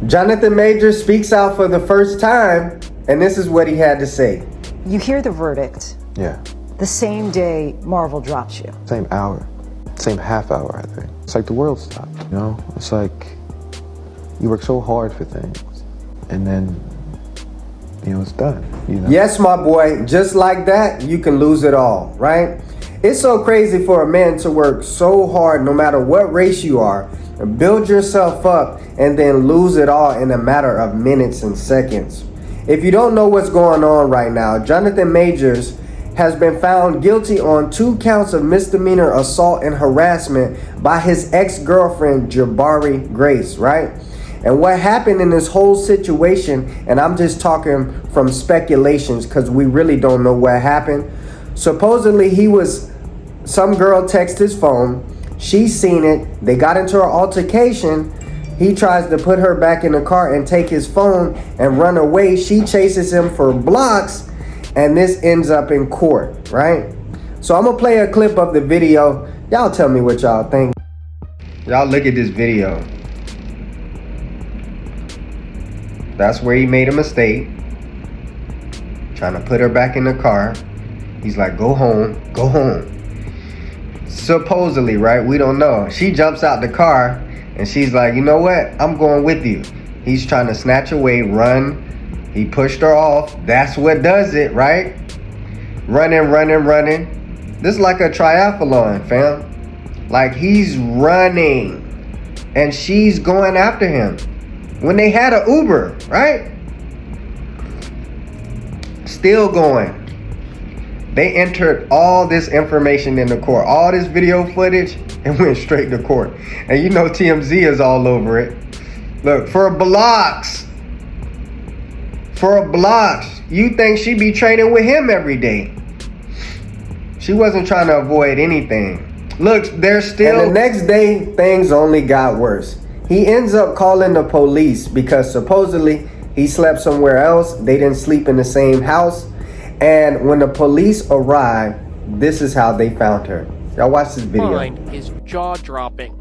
Jonathan Majors speaks out for the first time, and this is what he had to say. You hear the verdict. Yeah. The same day Marvel drops you. Same hour. Same half hour, I think. It's like the world stopped, you know? It's like you work so hard for things, and then, you know, it's done, you know? Yes, my boy, just like that, you can lose it all, right? It's so crazy for a man to work so hard, no matter what race you are, and build yourself up and then lose it all in a matter of minutes and seconds. If you don't know what's going on right now, Jonathan Majors has been found guilty on 2 counts of misdemeanor assault and harassment by his ex-girlfriend, Jabari Grace, right? And what happened in this whole situation, and I'm just talking from speculations because we really don't know what happened. Supposedly some girl texted his phone, she seen it, they got into an altercation, he tries to put her back in the car and take his phone and run away. She chases him for blocks, and this ends up in court, right? So I'm gonna play a clip of the video. Y'all tell me what y'all think. Y'all look at this video. That's where he made a mistake. Trying to put her back in the car. He's like, go home, go home. Supposedly, right? We don't know. She jumps out the car and she's like, you know what? I'm going with you. He's trying to snatch away, run. He pushed her off. That's what does it, right? Running. This is like a triathlon, fam. Like, he's running and she's going after him. When they had an Uber, right? Still going. They entered all this information in the court, all this video footage, and went straight to court. And you know TMZ is all over it. Look, for blocks. You think she be training with him every day. She wasn't trying to avoid anything. Look, they're still... And the next day, things only got worse. He ends up calling the police because supposedly he slept somewhere else. They didn't sleep in the same house. And when the police arrived, this is how they found her. Y'all watch this video. Find is jaw-dropping.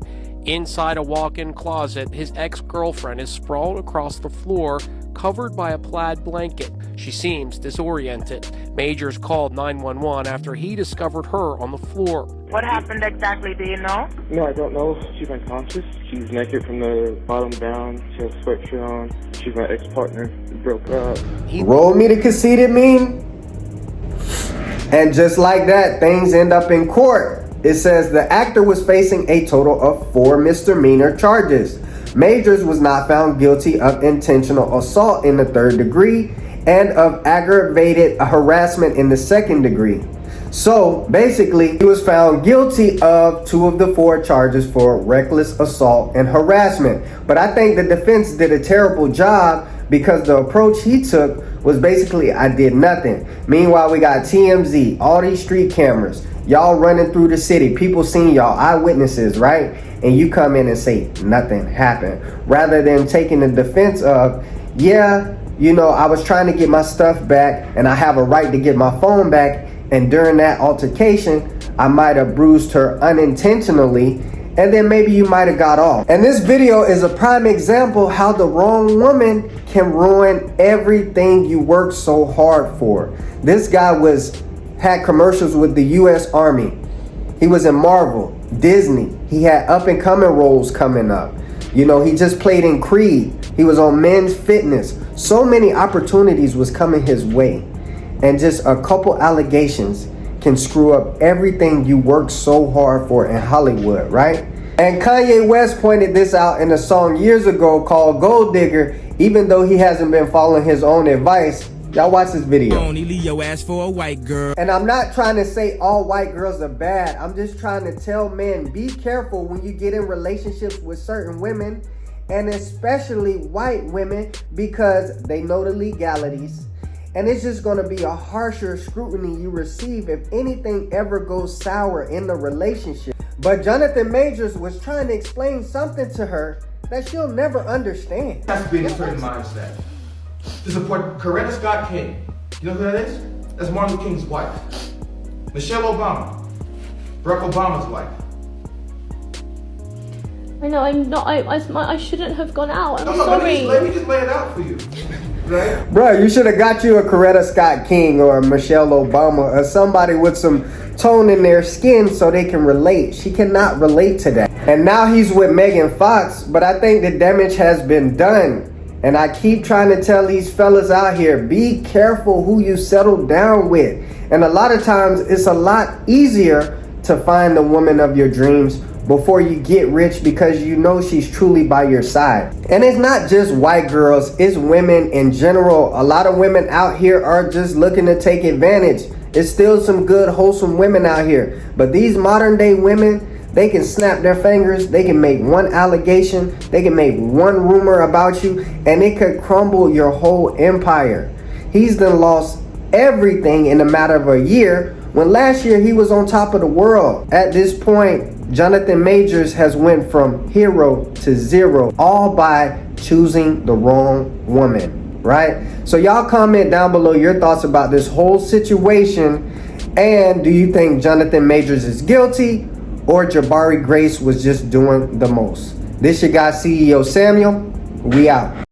Inside a walk-in closet, his ex-girlfriend is sprawled across the floor, covered by a plaid blanket. She seems disoriented. Majors called 911 after he discovered her on the floor. What happened exactly, do you know? No, I don't know. She's unconscious. She's naked from the bottom down. She has a sweatshirt on. She's my ex-partner. We broke up. Roll me the conceited meme. And just like that, things end up in court. It says the actor was facing a total of 4 misdemeanor charges. Majors was not found guilty of intentional assault in the 3rd degree and of aggravated harassment in the 2nd degree. So basically, he was found guilty of 2 of the 4 charges for reckless assault and harassment. But I think the defense did a terrible job because the approach he took was basically, I did nothing. Meanwhile, we got TMZ, all these street cameras, y'all running through the city, people seeing y'all, eyewitnesses, right? And you come in and say nothing happened. Rather than taking the defense of, yeah, you know, I was trying to get my stuff back and I have a right to get my phone back. And during that altercation, I might have bruised her unintentionally, and then maybe you might have got off. And this video is a prime example how the wrong woman can ruin everything you worked so hard for. This guy had commercials with the US Army. He was in Marvel, Disney. He had up and coming roles coming up. You know, he just played in Creed. He was on Men's Fitness. So many opportunities was coming his way. And just a couple allegations can screw up everything you worked so hard for in Hollywood, right? And Kanye West pointed this out in a song years ago called Gold Digger, even though he hasn't been following his own advice. Y'all watch this video. Only leave your ass for a white girl. And I'm not trying to say all white girls are bad. I'm just trying to tell men, be careful when you get in relationships with certain women, and especially white women, because they know the legalities. And it's just going to be a harsher scrutiny you receive if anything ever goes sour in the relationship. But Jonathan Majors was trying to explain something to her that she'll never understand. It has to be in a certain mindset. To support Coretta Scott King. You know who that is? That's Martin Luther King's wife. Michelle Obama. Barack Obama's wife. I know, I'm not. I shouldn't have gone out. I'm No, sorry. let me just lay it out for you. Right? Bro, you should have got you a Coretta Scott King or a Michelle Obama or somebody with some tone in their skin so they can relate. She cannot relate to that. And now he's with Megan Fox, but I think the damage has been done. And I keep trying to tell these fellas out here, be careful who you settle down with. And a lot of times it's a lot easier to find the woman of your dreams before you get rich because you know she's truly by your side. And it's not just white girls, it's women in general. A lot of women out here are just looking to take advantage. There's still some good, wholesome women out here. But these modern day women, they can snap their fingers, they can make one allegation, they can make one rumor about you, and it could crumble your whole empire. He's done lost everything in a matter of a year, when last year he was on top of the world. At this point, Jonathan Majors has went from hero to zero, all by choosing the wrong woman, right? So y'all comment down below your thoughts about this whole situation, and do you think Jonathan Majors is guilty or Jabari Grace was just doing the most? This your guy CEO Samuel. We out.